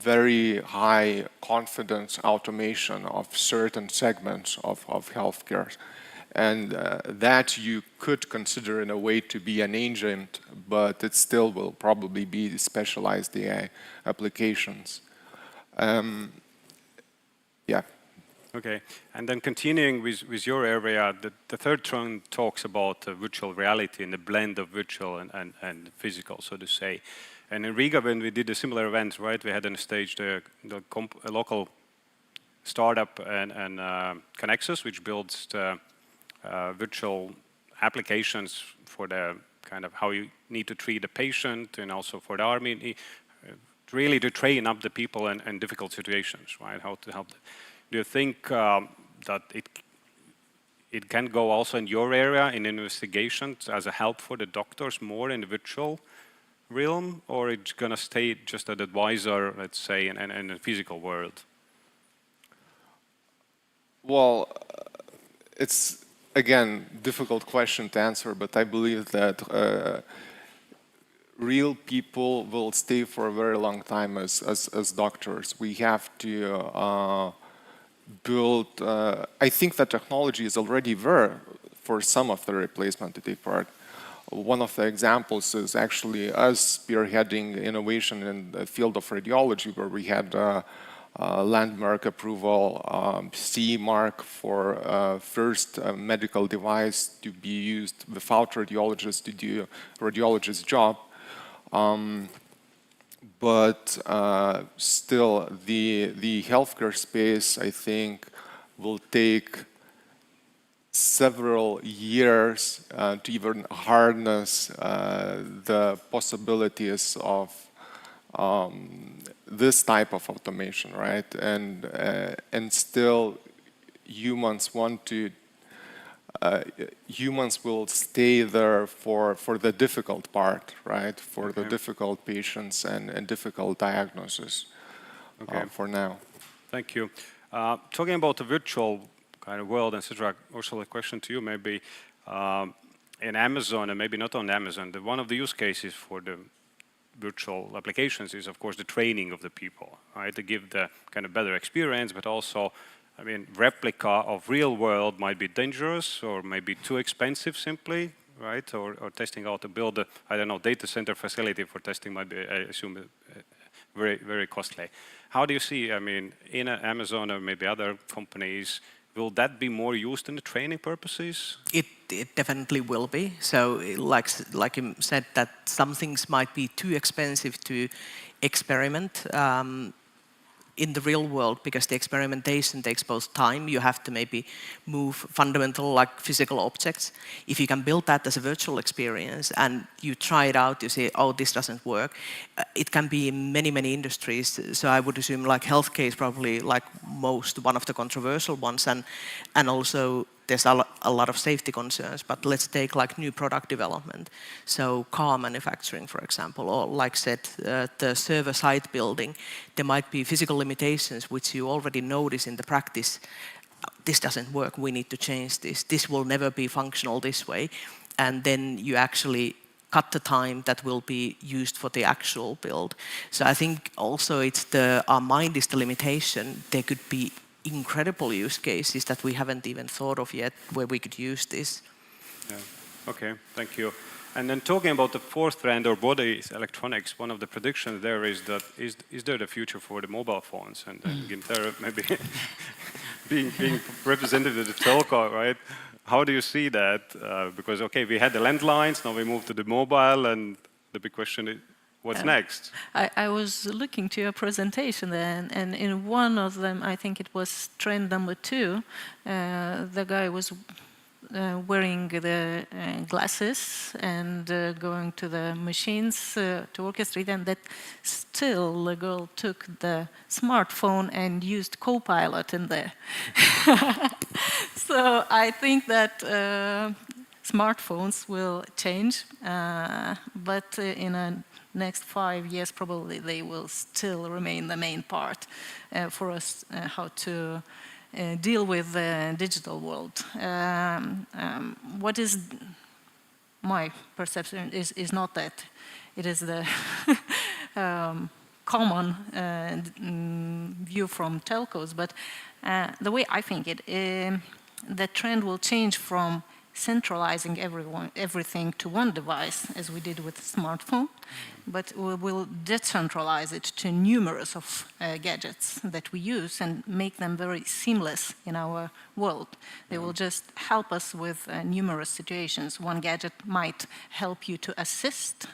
very high confidence automation of certain segments of healthcare. And that you could consider in a way to be an agent, but it still will probably be specialized AI applications. Yeah. Okay, and then continuing with your area, the third trend talks about virtual reality and the blend of virtual and physical, so to say. And in Riga, when we did a similar event, right, we had on stage a local startup and Connexus, which builds the virtual applications for the kind of how you need to treat a patient, and also for the army, really to train up the people in difficult situations, right? How to help them. Do you think that it can go also in your area in investigations as a help for the doctors more in the virtual realm, or it's going to stay just an advisor, let's say, in the physical world? Well, it's again difficult question to answer, but I believe that real people will stay for a very long time as doctors. We have to build. I think that technology is already there for some of the replacement to take part. One of the examples is actually us spearheading innovation in the field of radiology, where we had landmark approval, CE mark for first medical device to be used without radiologists to do radiologist's job. But still, the healthcare space, I think, will take several years to even harness the possibilities of this type of automation, right? And still, humans will stay there for the difficult part, right? For the difficult patients and difficult diagnosis for now. Thank you. Talking about the virtual kind of world, etc. Also, a question to you, maybe in Amazon, and maybe not on Amazon. One of the use cases for the virtual applications is, of course, the training of the people, right? To give the kind of better experience, but also, I mean, replica of real world might be dangerous or maybe too expensive simply, right? Or testing out to build a, I don't know, data center facility for testing might be, I assume, very, very costly. How do you see, I mean, in Amazon or maybe other companies, will that be more used in the training purposes? It definitely will be. So like you said, that some things might be too expensive to experiment in the real world, because the experimentation takes both time. You have to maybe move fundamental, like physical objects. If you can build that as a virtual experience and you try it out, you say, oh, this doesn't work. It can be in many, many industries. So I would assume like healthcare is probably like one of the controversial ones, and also there's a lot of safety concerns. But let's take like new product development. So car manufacturing, for example, or like said, the server site building, there might be physical limitations which you already notice in the practice. This doesn't work, we need to change this. This will never be functional this way. And then you actually cut the time that will be used for the actual build. So I think also it's our mind is the limitation. There could be incredible use cases that we haven't even thought of yet where we could use this. Yeah. Okay, thank you. And then talking about the fourth trend, or body electronics, one of the predictions there is that is there the future for the mobile phones? And Ginter maybe being representative of the telco, right? How do you see that? Because okay, we had the landlines, now we moved to the mobile, and the big question is, what's next? I was looking to your presentation then, and in one of them, I think it was trend number 2, the guy was wearing the glasses and going to the machines to orchestrate, and that still the girl took the smartphone and used Copilot in there. So I think that smartphones will change, but in a next 5 years, probably they will still remain the main part for us, how to deal with the digital world. What is my perception is not that it is the common view from telcos, but the way I think it, the trend will change from centralizing everything to one device, as we did with the smartphone, but we will decentralize it to numerous of gadgets that we use and make them very seamless in our world. They will just help us with numerous situations. One gadget might help you to assist,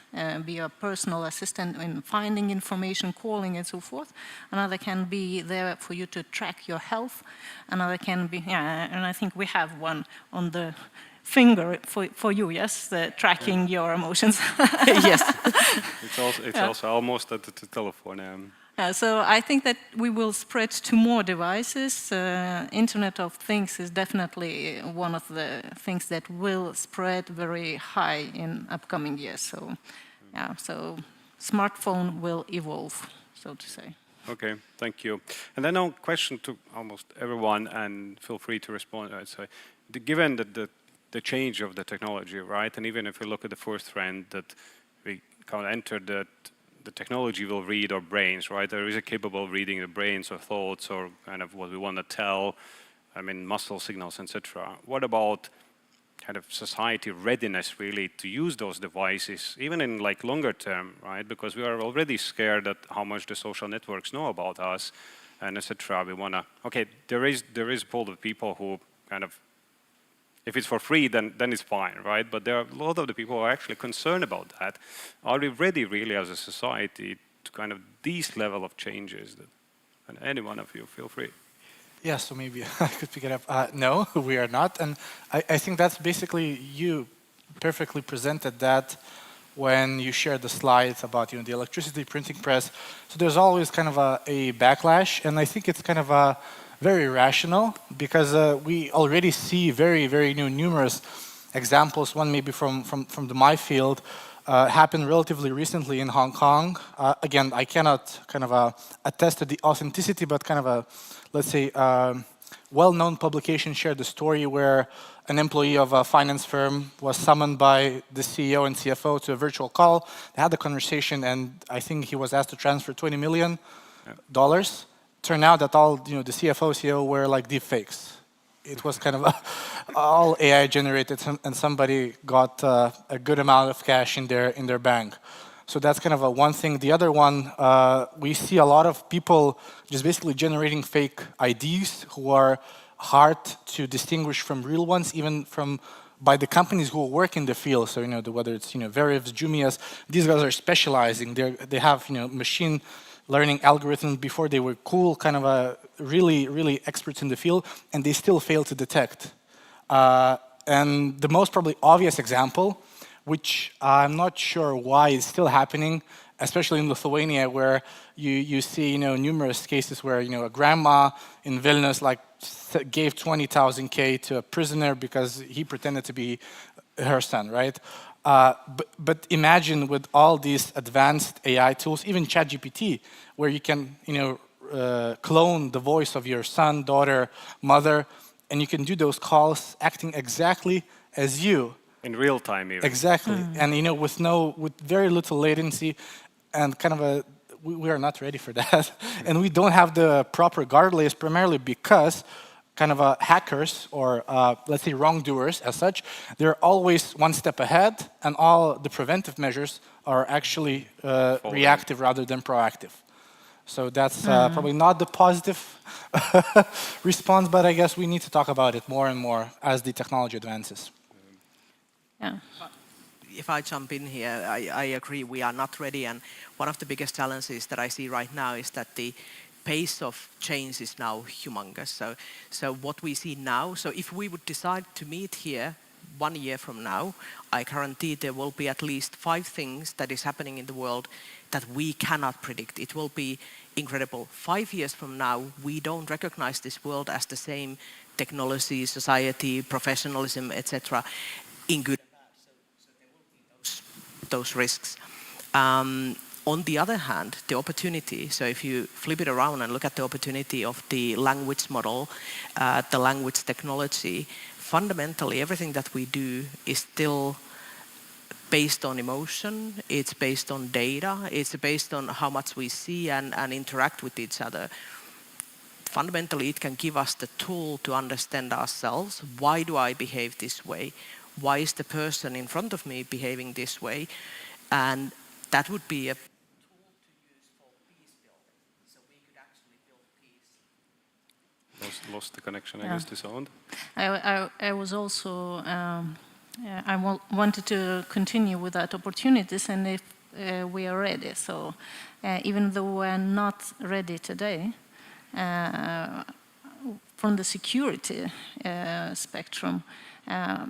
be a personal assistant in finding information, calling, and so forth. Another can be there for you to track your health. Another can be, and I think we have one on the finger for you, yes, tracking your emotions. Yes. It's also almost at the telephone. So I think that we will spread to more devices. Internet of Things is definitely one of the things that will spread very high in upcoming years. So, yeah, so smartphone will evolve, so to say. Okay, thank you. And then a question to almost everyone, and feel free to respond. I'd say, given that the change of the technology, right? And even if we look at the first trend that we kind of entered, that the technology will read our brains, right? There is a capable of reading the brains or thoughts or kind of what we want to tell, I mean, muscle signals, etc. What about kind of society readiness really to use those devices, even in like longer term, right? Because we are already scared at how much the social networks know about us and etc. We want to, okay, there is a pool of people who kind of, if it's for free, then it's fine, right? But there are a lot of the people who are actually concerned about that. Are we ready, really, as a society, to kind of these level of changes? And any one of you, feel free. Yeah, so maybe I could pick it up. No, we are not. And I think that's basically, you perfectly presented that when you shared the slides about the electricity printing press. So there's always kind of a backlash. And I think it's kind of very rational, because we already see very, very numerous examples, one maybe from my field, happened relatively recently in Hong Kong. Again, I cannot kind of attest to the authenticity, but kind of a, let's say, well-known publication shared the story where an employee of a finance firm was summoned by the CEO and CFO to a virtual call. They had a conversation, and I think he was asked to transfer $20 million. Turned out that all the CFO, CEO were like deep fakes. It was kind of all AI generated, and somebody got a good amount of cash in their bank. So that's kind of one thing. The other one, we see a lot of people just basically generating fake IDs who are hard to distinguish from real ones, even by the companies who work in the field. So whether it's Veriv, Jumias, these guys are specializing. They have machine learning algorithms before they were cool, kind of really experts in the field, and they still fail to detect. And the most probably obvious example, which I'm not sure why is still happening, especially in Lithuania, where you see numerous cases where a grandma in Vilnius gave 20,000 K to a prisoner because he pretended to be her son, right? But imagine with all these advanced AI tools, even ChatGPT, where you can clone the voice of your son, daughter, mother, and you can do those calls acting exactly as you. In real time, even. Exactly, and with very little latency, and kind of we are not ready for that, and we don't have the proper guardrails, primarily because kind of hackers or let's say wrongdoers as such, they're always one step ahead, and all the preventive measures are actually reactive rather than proactive. So that's probably not the positive response, but I guess we need to talk about it more and more as the technology advances. Yeah. If I jump in here, I agree we are not ready, and one of the biggest challenges that I see right now is that the pace of change is now humongous. So what we see now, so if we would decide to meet here 1 year from now, I guarantee there will be at least 5 things that is happening in the world that we cannot predict. It will be incredible. 5 years from now, we don't recognize this world as the same technology, society, professionalism, etc. in good and bad. So there will be those risks. On the other hand, the opportunity, so if you flip it around and look at the opportunity of the language model, the language technology, fundamentally everything that we do is still based on emotion, it's based on data, it's based on how much we see and interact with each other. Fundamentally, it can give us the tool to understand ourselves. Why do I behave this way? Why is the person in front of me behaving this way? And that would be a tool to use for peace building. So we could actually build peace. Lost the connection, I guess, to sound. I was also, wanted to continue with that opportunities, and if we are ready. So even though we're not ready today, from the security spectrum,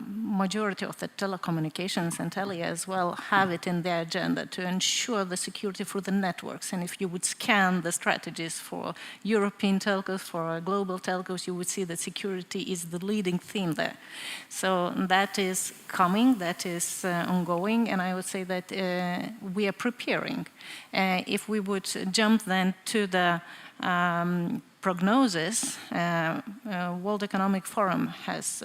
majority of the telecommunications and tele as well have it in their agenda to ensure the security through the networks. And if you would scan the strategies for European telcos, for global telcos, you would see that security is the leading theme there. So that is coming, that is ongoing, and I would say that we are preparing. If we would jump then to the prognosis, World Economic Forum has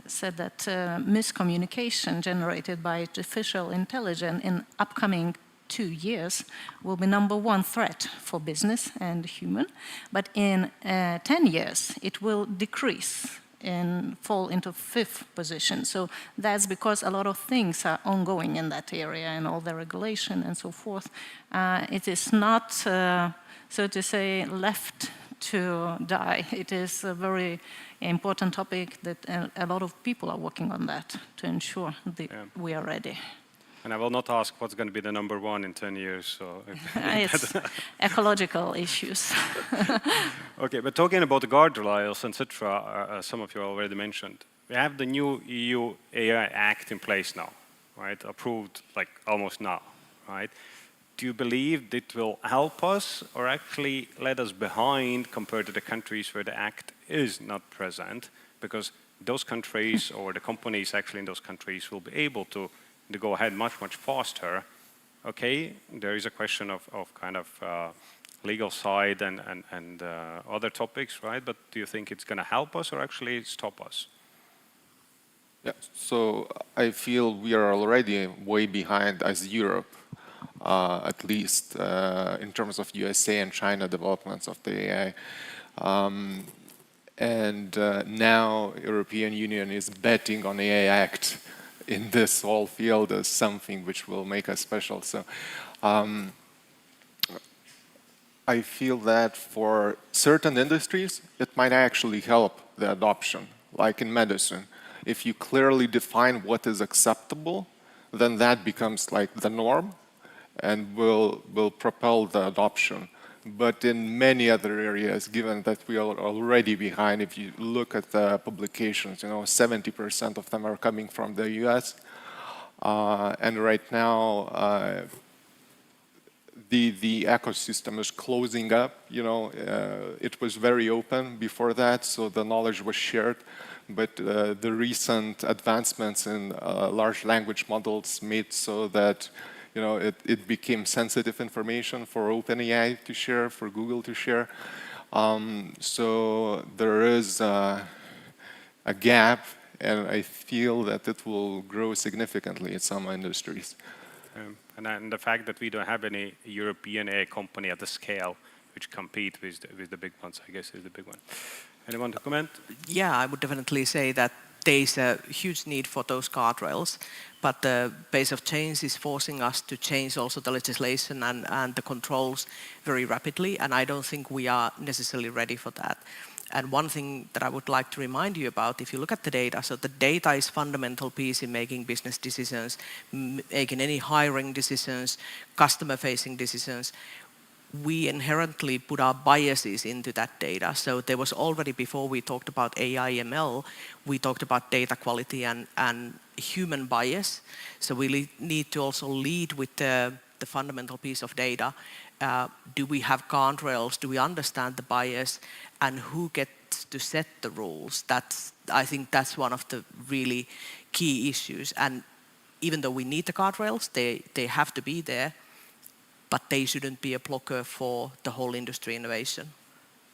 said that miscommunication generated by artificial intelligence in upcoming 2 years will be #1 threat for business and human, but in 10 years it will decrease and fall into 5th position. So that's because a lot of things are ongoing in that area and all the regulation and so forth. It is not, so to say, left to die. It is a very important topic that a lot of people are working on that to ensure that we are ready. And I will not ask what's going to be the #1 in 10 years. So it's ecological issues. Okay, but talking about the guardrails, etc., some of you already mentioned, we have the new EU AI Act in place now, right? Approved like almost now, right? Do you believe it will help us or actually let us behind compared to the countries where the act is not present? Because those countries or the companies actually in those countries will be able to to go ahead much, much faster. Okay, there is a question of kind of legal side and other topics, right? But do you think it's going to help us or actually stop us? Yeah, so I feel we are already way behind as Europe, at least in terms of USA and China developments of the AI. And now European Union is betting on AI Act in this whole field as something which will make us special. So I feel that for certain industries, it might actually help the adoption, like in medicine. If you clearly define what is acceptable, then that becomes like the norm and will propel the adoption. But in many other areas, given that we are already behind, if you look at the publications, 70% of them are coming from the US. And right now, the ecosystem is closing up. It was very open before that, so the knowledge was shared. But the recent advancements in large language models made so that it became sensitive information for OpenAI to share, for Google to share. So there is a gap, and I feel that it will grow significantly in some industries. And the fact that we don't have any European AI company at the scale which compete with the big ones, I guess, is the big one. Anyone to comment? Yeah, I would definitely say that there is a huge need for those guardrails, but the pace of change is forcing us to change also the legislation and the controls very rapidly, and I don't think we are necessarily ready for that. And one thing that I would like to remind you about, if you look at the data, so the data is fundamental piece in making business decisions, making any hiring decisions, customer-facing decisions. We inherently put our biases into that data. So there was already, before we talked about AI, ML, we talked about data quality and human bias. So we need to also lead with the fundamental piece of data. Do we have guardrails? Do we understand the bias? And who gets to set the rules? I think that's one of the really key issues. And even though we need the guardrails, they have to be there, but they shouldn't be a blocker for the whole industry innovation.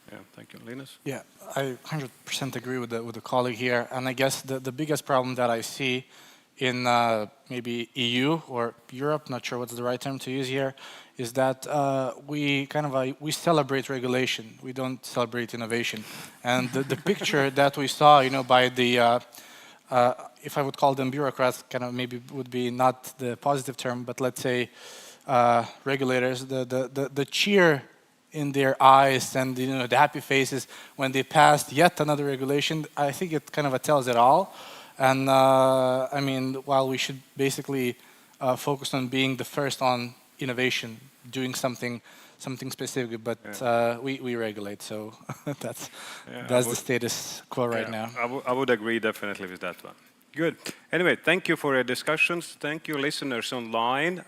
Yeah, thank you. Linus? Yeah, I 100% agree with the colleague here. And I guess the biggest problem that I see in maybe EU or Europe, not sure what's the right term to use here, is that we celebrate regulation. We don't celebrate innovation. And the picture that we saw, by the, if I would call them bureaucrats, maybe would be not the positive term, but let's say regulators, the cheer in their eyes and the happy faces when they passed yet another regulation, I think it tells it all. And I mean, while we should basically focus on being the first on innovation, doing something specific, but we regulate, so that's the status quo right now. I would agree definitely with that one. Good. Anyway, thank you for your discussions. Thank you, listeners online.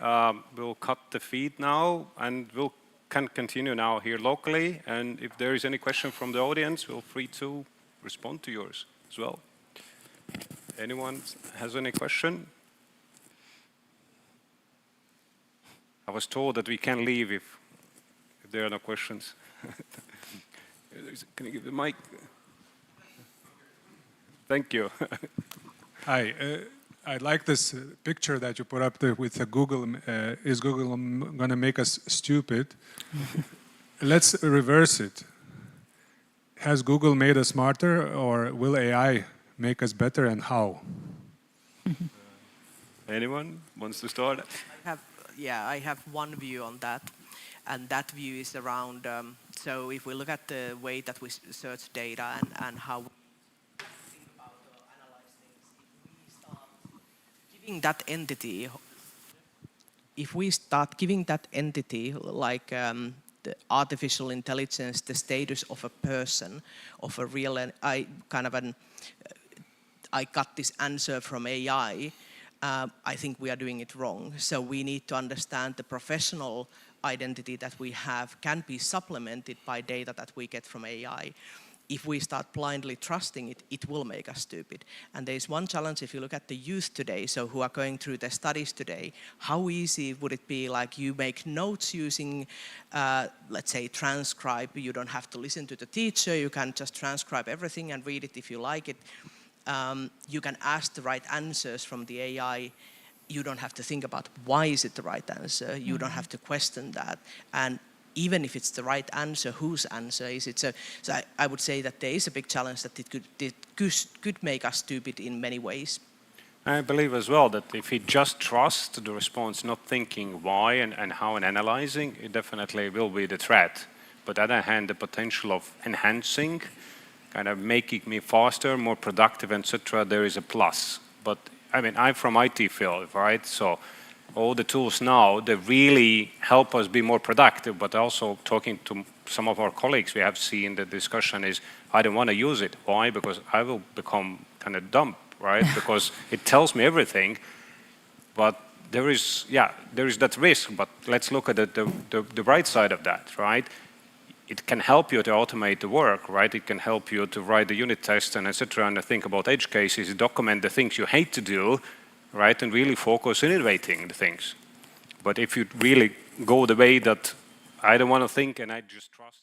We'll cut the feed now, and we'll continue now here locally. And if there is any question from the audience, feel free to respond to yours as well. Anyone has any question? I was told that we can leave if there are no questions. Can you give the mic? Thank you. Hi, I like this picture that you put up there with the Google. Is Google going to make us stupid? Let's reverse it. Has Google made us smarter, or will AI make us better, and how? Anyone wants to start? I have one view on that, and that view is around, so if we look at the way that we search data and how we think about or analyze things, if we start giving that entity like the artificial intelligence, the status of a person, of a real, I got this answer from AI, I think we are doing it wrong. So we need to understand the professional identity that we have can be supplemented by data that we get from AI. if we start blindly trusting it, it will make us stupid. And there's one challenge if you look at the youth today, so who are going through their studies today, how easy would it be like you make notes using, let's say, transcribe. You don't have to listen to the teacher, you can just transcribe everything and read it if you like it. You can ask the right answers from the AI. You don't have to think about why is it the right answer. You don't have to question that. And even if it's the right answer, whose answer is it? So I would say that there is a big challenge that it could make us stupid in many ways. I believe as well that if we just trust the response, not thinking why and how and analyzing, it definitely will be the threat. But on the other hand, the potential of enhancing, kind of making me faster, more productive, etc., there is a plus. But I mean, I'm from IT field, right? So all the tools now, they really help us be more productive, but also talking to some of our colleagues, we have seen the discussion is, I don't want to use it. Why? Because I will become kind of dumb, right? Because it tells me everything, but there is that risk, but let's look at the right side of that, right? It can help you to automate the work, right? It can help you to write the unit test and etc. And think about edge cases, document the things you hate to do, right, and really focus on innovating the things. But if you really go the way that I don't want to think and I just trust